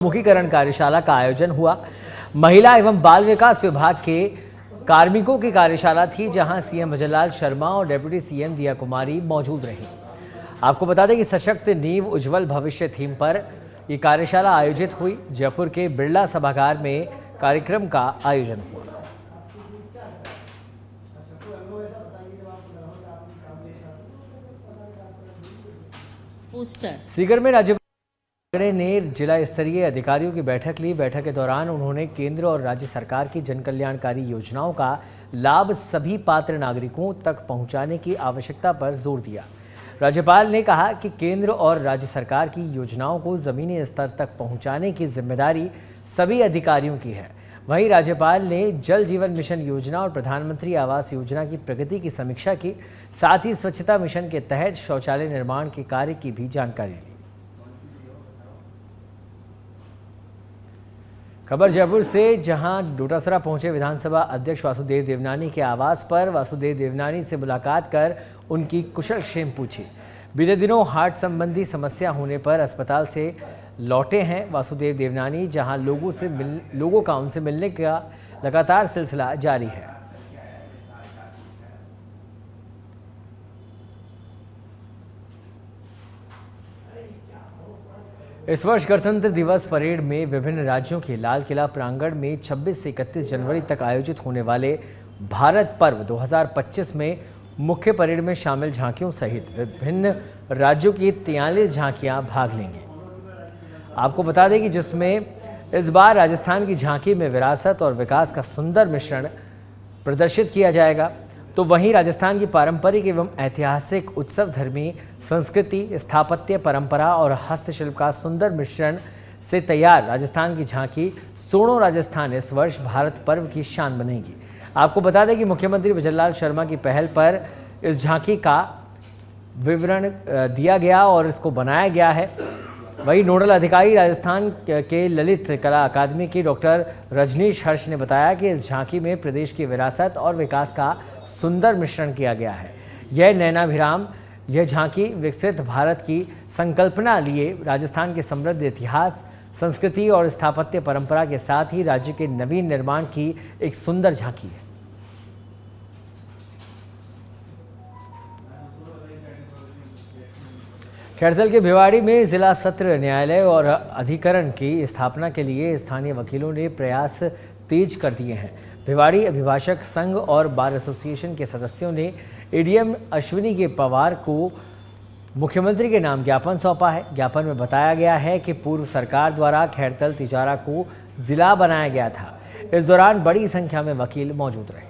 मुखीकरण कार्यशाला का आयोजन हुआ। महिला एवं बाल विकास विभाग के कार्मिकों की कार्यशाला थी, जहां सीएम भजनलाल शर्मा और डिप्टी सीएम दिया कुमारी मौजूद रही। आपको बता दें कि सशक्त नींव उज्जवल भविष्य थीम पर यह कार्यशाला आयोजित हुई। जयपुर के बिरला सभागार में कार्यक्रम का आयोजन हुआ। सीकर में राज्य ने जिला स्तरीय अधिकारियों की बैठक ली। बैठक के दौरान उन्होंने केंद्र और राज्य सरकार की जन कल्याणकारी योजनाओं का लाभ सभी पात्र नागरिकों तक पहुंचाने की आवश्यकता पर जोर दिया। राज्यपाल ने कहा कि केंद्र और राज्य सरकार की योजनाओं को जमीनी स्तर तक पहुंचाने की जिम्मेदारी सभी अधिकारियों की है। वहीं राज्यपाल ने जल जीवन मिशन योजना और प्रधानमंत्री आवास योजना की प्रगति की समीक्षा की। साथ ही स्वच्छता मिशन के तहत शौचालय निर्माण के कार्य की भी जानकारी ली। खबर जयपुर से, जहां डोटासरा पहुंचे विधानसभा अध्यक्ष वासुदेव देवनानी के आवास पर वासुदेव देवनानी से मुलाकात कर उनकी कुशलक्षेम पूछी। बीते दिनों हार्ट संबंधी समस्या होने पर अस्पताल से लौटे हैं वासुदेव देवनानी, जहां लोगों का उनसे मिलने का लगातार सिलसिला जारी है। इस वर्ष गणतंत्र दिवस परेड में विभिन्न राज्यों के लाल किला प्रांगण में 26 से 31 जनवरी तक आयोजित होने वाले भारत पर्व 2025 में मुख्य परेड में शामिल झांकियों सहित विभिन्न राज्यों की 43 झांकियां भाग लेंगी। आपको बता दें कि जिसमें इस बार राजस्थान की झांकी में विरासत और विकास का सुंदर मिश्रण प्रदर्शित किया जाएगा, तो वहीं राजस्थान की पारंपरिक एवं ऐतिहासिक उत्सव धर्मी संस्कृति, स्थापत्य परंपरा और हस्तशिल्प का सुंदर मिश्रण से तैयार राजस्थान की झांकी सोनो राजस्थान इस वर्ष भारत पर्व की शान बनेगी। आपको बता दें कि मुख्यमंत्री भजनलाल शर्मा की पहल पर इस झांकी का विवरण दिया गया और इसको बनाया गया है। वहीं नोडल अधिकारी राजस्थान के ललित कला अकादमी की डॉक्टर रजनीश हर्ष ने बताया कि इस झांकी में प्रदेश की विरासत और विकास का सुंदर मिश्रण किया गया है। यह नैनाभिराम यह झांकी विकसित भारत की संकल्पना लिए राजस्थान के समृद्ध इतिहास, संस्कृति और स्थापत्य परंपरा के साथ ही राज्य के नवीन निर्माण की एक सुंदर झांकी है। खैरसल के भिवाड़ी में जिला सत्र न्यायालय और अधिकरण की स्थापना के लिए स्थानीय वकीलों ने प्रयास तेज कर दिए हैं। भिवाड़ी अभिभाषक संघ और बार एसोसिएशन के सदस्यों ने एडीएम अश्विनी के पवार को मुख्यमंत्री के नाम ज्ञापन सौंपा है। ज्ञापन में बताया गया है कि पूर्व सरकार द्वारा खैरतल तिजारा को जिला बनाया गया था। इस दौरान बड़ी संख्या में वकील मौजूद रहे।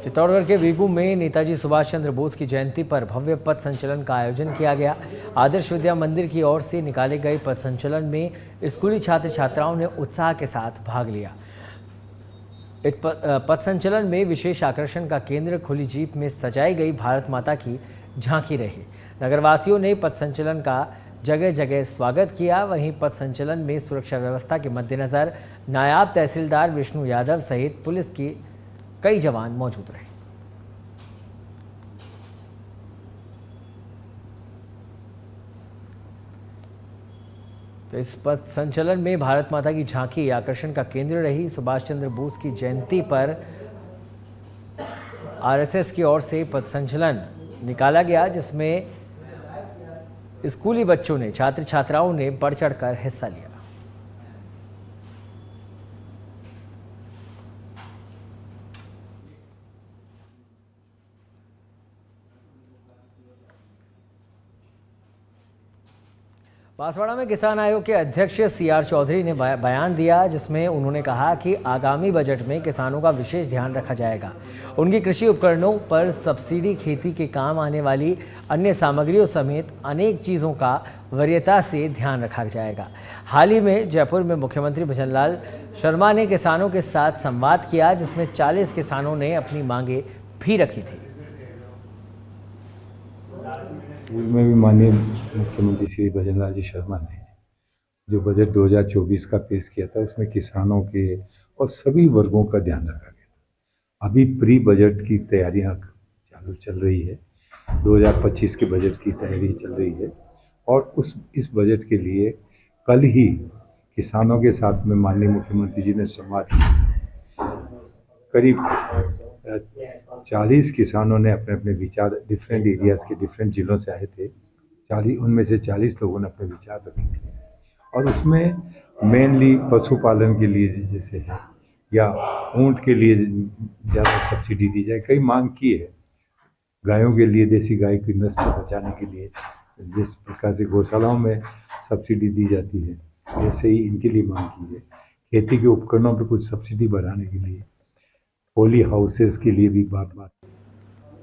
चित्तौड़गढ़ के वीगू में नेताजी सुभाष चंद्र बोस की जयंती पर भव्य पथ संचलन का आयोजन किया गया। आदर्श विद्या मंदिर की ओर से निकाले गए पथ संचलन में स्कूली छात्र छात्राओं ने उत्साह के साथ भाग लिया। इस पथ संचलन में विशेष आकर्षण का केंद्र खुली जीप में सजाई गई भारत माता की झांकी रही। नगरवासियों ने पथ संचलन का जगह जगह स्वागत किया। वहीं पथ संचलन में सुरक्षा व्यवस्था के मद्देनजर नायब तहसीलदार विष्णु यादव सहित पुलिस की कई जवान मौजूद रहे। तो इस पथ संचलन में भारत माता की झांकी आकर्षण का केंद्र रही। सुभाष चंद्र बोस की जयंती पर आरएसएस की ओर से पथ संचलन निकाला गया, जिसमें स्कूली बच्चों ने, छात्र छात्राओं ने बढ़ चढ़कर हिस्सा लिया। बांसवाड़ा में किसान आयोग के अध्यक्ष सीआर चौधरी ने बयान दिया, जिसमें उन्होंने कहा कि आगामी बजट में किसानों का विशेष ध्यान रखा जाएगा। उनकी कृषि उपकरणों पर सब्सिडी, खेती के काम आने वाली अन्य सामग्रियों समेत अनेक चीज़ों का वरीयता से ध्यान रखा जाएगा। हाल ही में जयपुर में मुख्यमंत्री भजनलाल शर्मा ने किसानों के साथ संवाद किया, जिसमें 40 किसानों ने अपनी मांगे भी रखी थी। में भी माननीय मुख्यमंत्री श्री भजनलाल जी शर्मा ने जो बजट 2024 का पेश किया था, उसमें किसानों के और सभी वर्गों का ध्यान रखा गया। अभी प्री बजट की तैयारियां चालू चल रही है। 2025 के बजट की तैयारी चल रही है और इस बजट के लिए कल ही किसानों के साथ में माननीय मुख्यमंत्री जी ने संवाद किया। करीब 40 किसानों ने अपने अपने विचार डिफरेंट एरियाज़ के डिफरेंट जिलों से आए थे। 40 उनमें से 40 लोगों ने अपने विचार रखे थे और उसमें मेनली पशुपालन के लिए जैसे है या ऊँट के लिए ज़्यादा सब्सिडी दी जाए, कई मांग की है। गायों के लिए देसी गाय की नस्ल बचाने के लिए जिस प्रकार से गौशालाओं में सब्सिडी दी जाती है, ऐसे ही इनके लिए मांग की है। खेती के उपकरणों पर कुछ सब्सिडी बढ़ाने के लिए, पॉली हाउसेस के लिए भी बात।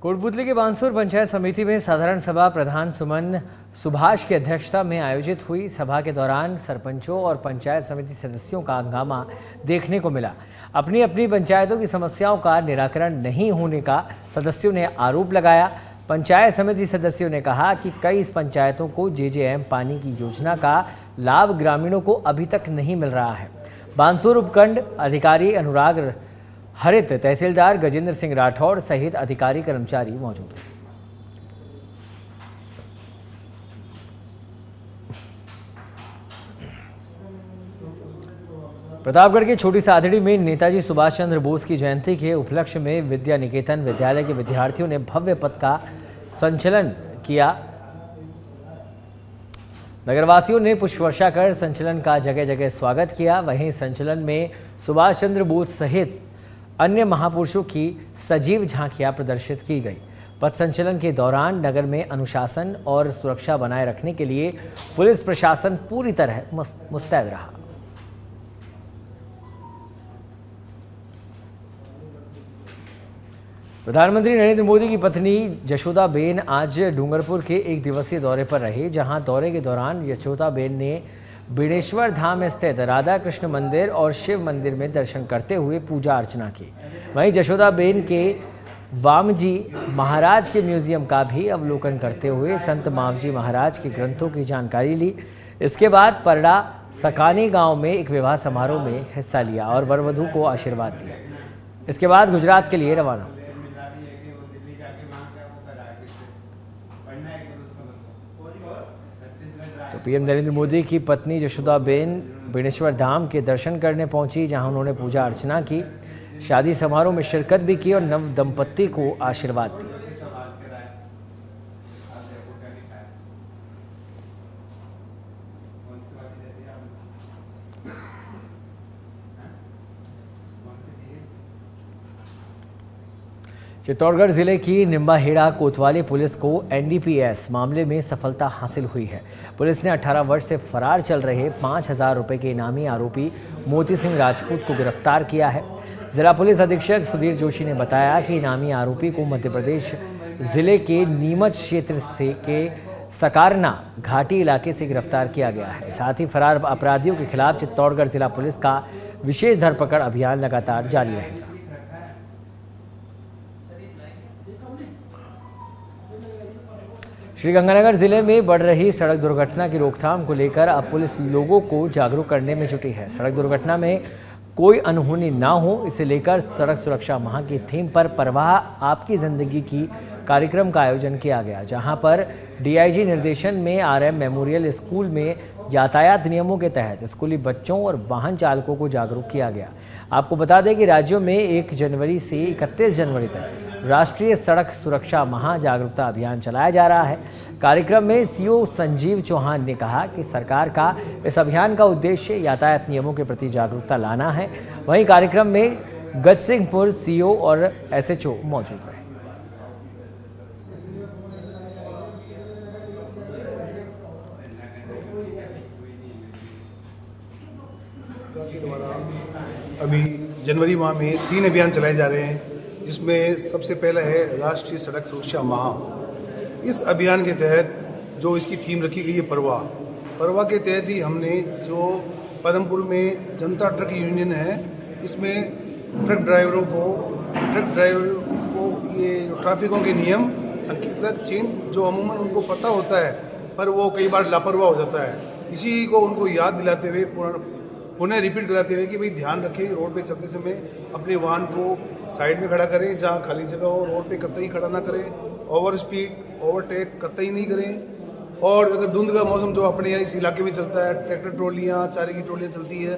कोटपुतली के बांसुर पंचायत समिति में साधारण सभा प्रधान सुमन सुभाष की अध्यक्षता में आयोजित हुई। सभा के दौरान सरपंचों और पंचायत समिति सदस्यों का हंगामा देखने को मिला। अपनी अपनी पंचायतों की समस्याओं का निराकरण नहीं होने का सदस्यों ने आरोप लगाया। पंचायत समिति सदस्यों ने कहा कि कई इस पंचायतों को जेजेएम पानी की योजना का लाभ ग्रामीणों को अभी तक नहीं मिल रहा है। बांसुर उपखंड अधिकारी अनुराग हरित, तहसीलदार गजेंद्र सिंह राठौड़ सहित अधिकारी कर्मचारी मौजूद हैं। प्रतापगढ़ के छोटी सादड़ी में नेताजी सुभाष चंद्र बोस की जयंती के उपलक्ष्य में विद्या निकेतन विद्यालय के विद्यार्थियों ने भव्य पथ का संचलन किया। नगरवासियों ने पुष्प वर्षा कर संचलन का जगह जगह स्वागत किया। वहीं संचलन में सुभाष चंद्र बोस सहित अन्य महापुरुषों की सजीव झांकियां प्रदर्शित की गई। पथ संचलन के दौरान नगर में अनुशासन और सुरक्षा बनाए रखने के लिए पुलिस प्रशासन पूरी तरह मुस्तैद रहा। प्रधानमंत्री नरेंद्र मोदी की पत्नी जशोदाबेन आज डूंगरपुर के एक दिवसीय दौरे पर रही, जहां दौरे के दौरान जशोदाबेन ने बेणेश्वर धाम स्थित राधा कृष्ण मंदिर और शिव मंदिर में दर्शन करते हुए पूजा अर्चना की। वहीं जशोदाबेन के वामजी महाराज के म्यूजियम का भी अवलोकन करते हुए संत मावजी महाराज के ग्रंथों की जानकारी ली। इसके बाद परडा सकानी गांव में एक विवाह समारोह में हिस्सा लिया और वर वधू को आशीर्वाद दिया। इसके बाद गुजरात के लिए रवाना। तो पीएम नरेंद्र मोदी की पत्नी जशोदाबेन बेणेश्वर धाम के दर्शन करने पहुंची, जहां उन्होंने पूजा अर्चना की, शादी समारोह में शिरकत भी की और नव दंपत्ति को आशीर्वाद दिया। चित्तौड़गढ़ जिले की निम्बाहेड़ा कोतवाली पुलिस को एनडीपीएस मामले में सफलता हासिल हुई है। पुलिस ने 18 वर्ष से फरार चल रहे 5,000 रुपये के इनामी आरोपी मोती सिंह राजपूत को गिरफ्तार किया है। जिला पुलिस अधीक्षक सुधीर जोशी ने बताया कि इनामी आरोपी को मध्य प्रदेश जिले के नीमच क्षेत्र से के सकारना घाटी इलाके से गिरफ्तार किया गया है। साथ ही फरार अपराधियों के खिलाफ चित्तौड़गढ़ जिला पुलिस का विशेष धरपकड़ अभियान लगातार जारी रहेगा। श्रीगंगानगर जिले में बढ़ रही सड़क दुर्घटना की रोकथाम को लेकर अब पुलिस लोगों को जागरूक करने में जुटी है। सड़क दुर्घटना में कोई अनहोनी ना हो, इसे लेकर सड़क सुरक्षा माह की थीम पर परवाह आपकी जिंदगी की कार्यक्रम का आयोजन किया गया, जहां पर डीआईजी निर्देशन में आरएम मेमोरियल स्कूल में यातायात नियमों के तहत स्कूली बच्चों और वाहन चालकों को जागरूक किया गया। आपको बता दें कि राज्यों में 1 जनवरी से 31 जनवरी तक राष्ट्रीय सड़क सुरक्षा माह जागरूकता अभियान चलाया जा रहा है। कार्यक्रम में सीओ संजीव चौहान ने कहा कि सरकार का इस अभियान का उद्देश्य यातायात नियमों के प्रति जागरूकता लाना है। वहीं कार्यक्रम में गजसिंहपुर सीओ और एसएचओ मौजूद रहे। अभी जनवरी माह में 3 अभियान चलाए जा रहे हैं, जिसमें सबसे पहला है राष्ट्रीय सड़क सुरक्षा माह। इस अभियान के तहत जो इसकी थीम रखी गई है परवा के तहत ही हमने जो पदमपुर में जनता ट्रक यूनियन है, इसमें ट्रक ड्राइवरों को ये जो ट्रैफिकों के नियम संकेतक चिन्ह जो अमूमन उनको पता होता है पर वो कई बार लापरवाह हो जाता है, इसी को उनको याद दिलाते हुए पुनः रिपीट कराते हुए कि भाई ध्यान रखें, रोड पे चलते समय अपने वाहन को साइड में खड़ा करें, जहाँ खाली जगह हो रोड पे कतई खड़ा ना करें, ओवर स्पीड ओवरटेक कतई नहीं करें। और अगर धुंध का मौसम जो अपने यहाँ इस इलाके में चलता है, ट्रैक्टर ट्रॉलियाँ, चारे की ट्रॉलियाँ चलती है,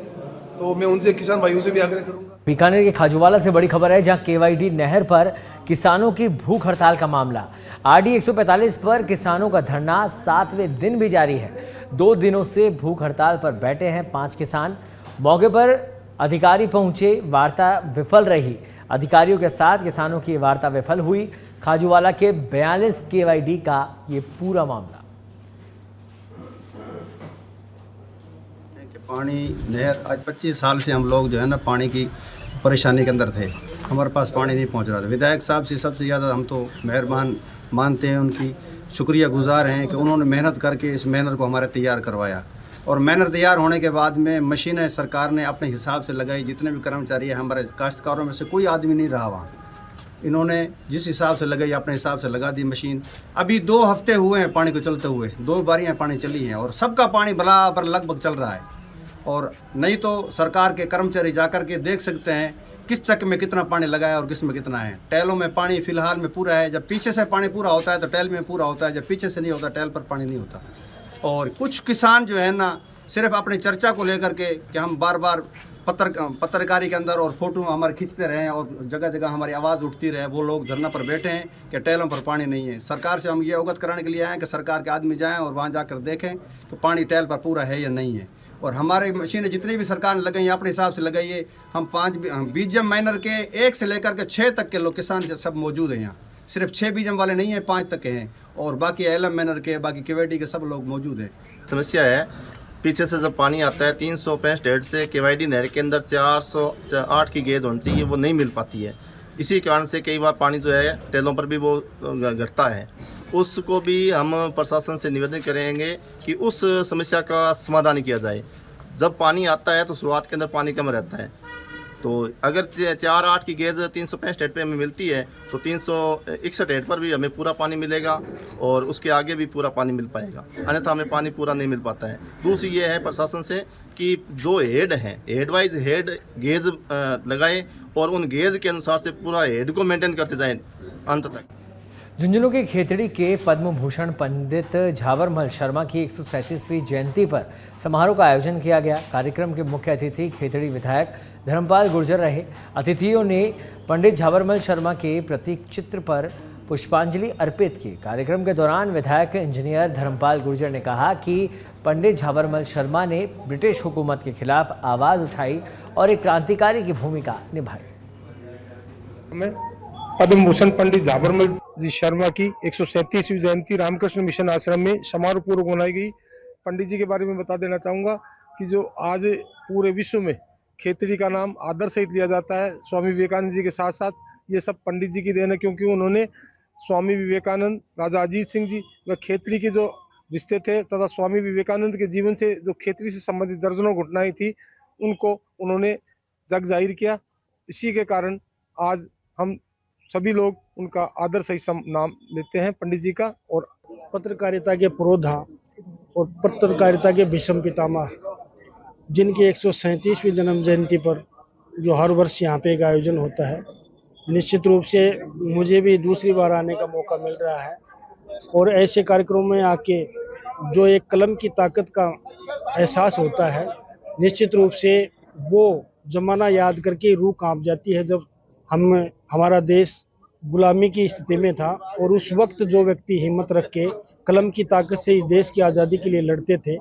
तो मैं उनसे किसान भाइयों से भी आग्रह करूँगा। बीकानेर के खाजूवाला से बड़ी खबर है, जहां केवाईडी नहर पर किसानों की भूख हड़ताल का मामला। आरडी 145 पर किसानों का धरना 7वें दिन भी जारी है। 2 दिनों से भूख हड़ताल पर बैठे हैं 5 किसान। मौके पर अधिकारी पहुंचे, वार्ता विफल रही। अधिकारियों के साथ किसानों की वार्ता विफल हुई। खाजूवाला के 42 केवाईडी का ये पूरा मामला। पानी नहर आज 25 साल से हम लोग जो है ना पानी की परेशानी के अंदर थे, हमारे पास पानी नहीं पहुंच रहा था। विधायक साहब से सबसे ज़्यादा हम तो मेहरबान मानते हैं, उनकी शुक्रिया गुजार हैं कि उन्होंने मेहनत करके इस मैनर को हमारे तैयार करवाया। और मैनर तैयार होने के बाद में मशीनें सरकार ने अपने हिसाब से लगाई। जितने भी कर्मचारी हैं हमारे काश्तकारों में से कोई आदमी नहीं रहा वहाँ, इन्होंने जिस हिसाब से लगाई अपने हिसाब से लगा दी मशीन। अभी 2 हफ्ते हुए हैं पानी को चलते हुए, 2 बारियाँ पानी चली हैं और सबका पानी बराबर लगभग चल रहा है। और नहीं तो सरकार के कर्मचारी जाकर के देख सकते हैं किस चक में कितना पानी लगा है और किस में कितना है। टैलों में पानी फिलहाल में पूरा है, जब पीछे से पानी पूरा होता है तो टैल में पूरा होता है, जब पीछे से नहीं होता टैल पर पानी नहीं होता। और कुछ किसान जो है ना सिर्फ अपनी चर्चा को लेकर के कि हम बार बार पत्रकारी के अंदर और फोटो हमारे खींचते रहें और जगह जगह हमारी आवाज़ उठती रहे, वो लोग धरना पर बैठे हैं कि टैलों पर पानी नहीं है। सरकार से हम ये अवगत कराने के लिए आए हैं कि सरकार के आदमी जाएँ और वहाँ जाकर देखें कि पानी टैल पर पूरा है या नहीं है। और हमारे मशीनें जितनी भी सरकार ने लगाई अपने हिसाब से लगाई है। हम 5 बीजम माइनर के 1 से लेकर के 6 तक के लोग किसान सब मौजूद हैं यहाँ। सिर्फ 6 बीजम वाले नहीं हैं, 5 तक के हैं और बाकी एलएम माइनर के, बाकी केवाईडी के सब लोग मौजूद हैं। समस्या है पीछे से जब पानी आता है 365 हेड से केवाईडी नहर के अंदर 408 की गेज होनी चाहिए, वो नहीं मिल पाती है। इसी कारण से कई बार पानी जो है टेलों पर भी वो घटता है। उसको भी हम प्रशासन से निवेदन करेंगे कि उस समस्या का समाधान किया जाए। जब पानी आता है तो शुरुआत के अंदर पानी कम रहता है, तो अगर 408 की गेज 365 हेड पे हमें मिलती है तो 361 हेड पर भी हमें पूरा पानी मिलेगा और उसके आगे भी पूरा पानी मिल पाएगा, अन्यथा हमें पानी पूरा नहीं मिल पाता है। दूसरी ये है प्रशासन से कि जो हेड हैं हेड वाइज हेड गेज लगाए और उन गेज के अनुसार से पूरा हेड को मेंटेन करते जाएं अंत तक। झुंझुनू के खेतड़ी के पद्म भूषण पंडित झावरमल शर्मा की 137वीं जयंती पर समारोह का आयोजन किया गया। कार्यक्रम के मुख्य अतिथि खेतड़ी विधायक धर्मपाल गुर्जर रहे। अतिथियों ने पंडित झावरमल शर्मा के प्रतीक चित्र पर पुष्पांजलि अर्पित की। कार्यक्रम के दौरान विधायक इंजीनियर धर्मपाल गुर्जर ने कहा कि पंडित झावरमल शर्मा ने ब्रिटिश हुकूमत के खिलाफ आवाज़ उठाई और एक क्रांतिकारी की भूमिका निभाई। पद्म भूषण पंडित झावरमल जी शर्मा की 137वीं जयंती रामकृष्ण मिशन आश्रम में समारोह पूर्वक मनाई गई। पंडित जी के बारे में बता देना चाहूँगा कि जो आज पूरे विश्व में खेतड़ी का नाम आदर सहित लिया जाता है, स्वामी विवेकानंद जी के साथ साथ ये सब पंडित जी की देन है, क्योंकि उन्होंने स्वामी विवेकानंद, राजा अजीत सिंह जी व खेतड़ी के जो रिश्ते थे तथा स्वामी विवेकानंद के जीवन से जो खेतड़ी से संबंधित दर्जनों घटनाएं थी उनको उन्होंने जग जाहिर किया। इसी के कारण आज हम सभी लोग उनका आदर सहित नाम लेते हैं पंडित जी का। और पत्रकारिता के पुरोधा और पत्रकारिता के भीष्म पितामह जिनकी 137वीं जन्म जयंती पर जो हर वर्ष यहाँ पे एक आयोजन होता है, निश्चित रूप से मुझे भी दूसरी बार आने का मौका मिल रहा है। और ऐसे कार्यक्रमों में आके जो एक कलम की ताकत का एहसास होता है, निश्चित रूप से वो जमाना याद करके रूह कांप जाती है जब हमारा देश गुलामी की स्थिति में था और उस वक्त जो व्यक्ति हिम्मत रख के कलम की ताकत से इस देश की आज़ादी के लिए लड़ते थे,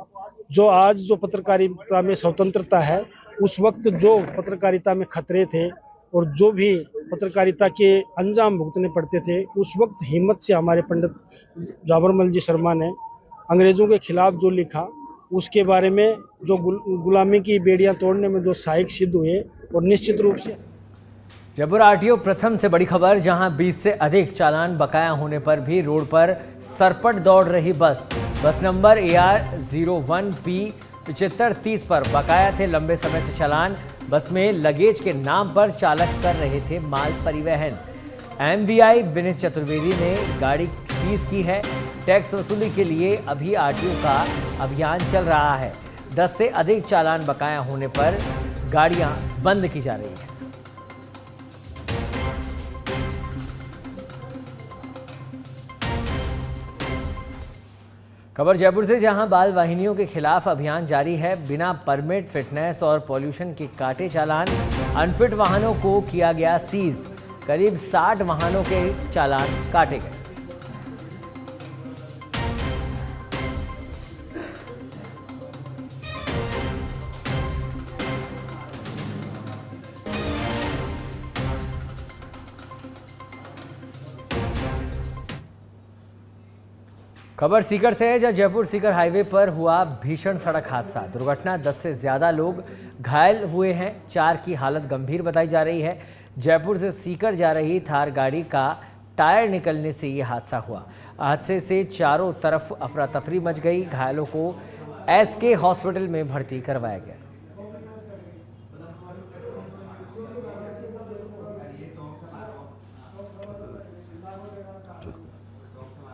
जो आज जो पत्रकारिता में स्वतंत्रता है, उस वक्त जो पत्रकारिता में खतरे थे और जो भी पत्रकारिता के अंजाम भुगतने पड़ते थे, उस वक्त हिम्मत से हमारे पंडित झावरमल जी शर्मा ने अंग्रेज़ों के खिलाफ जो लिखा, उसके बारे में जो गुलामी की बेड़ियां तोड़ने में जो सहायक सिद्ध हुए। और निश्चित रूप से जयपुर आरटीओ प्रथम से बड़ी खबर, जहां 20 से अधिक चालान बकाया होने पर भी रोड पर सरपट दौड़ रही बस नंबर AR 01P 7530 पर बकाया थे लंबे समय से चालान। बस में लगेज के नाम पर चालक कर रहे थे माल परिवहन। MVI विनीत चतुर्वेदी ने गाड़ी सीज की है। टैक्स वसूली के लिए अभी आरटीओ का अभियान चल रहा है। 10 से अधिक चालान बकाया होने पर गाड़ियां बंद की जा रही हैं। खबर जयपुर से, जहां बाल वाहिनियों के खिलाफ अभियान जारी है। बिना परमिट, फिटनेस और पॉल्यूशन के काटे चालान। अनफिट वाहनों को किया गया सीज। करीब 60 वाहनों के चालान काटे गए। खबर सीकर से है, जहां जयपुर सीकर हाईवे पर हुआ भीषण सड़क हादसा। दुर्घटना 10 से ज्यादा लोग घायल हुए हैं। 4 की हालत गंभीर बताई जा रही है। जयपुर से सीकर जा रही थार गाड़ी का टायर निकलने से ये हादसा हुआ। हादसे से चारों तरफ अफरा तफरी मच गई। घायलों को एसके हॉस्पिटल में भर्ती करवाया गया।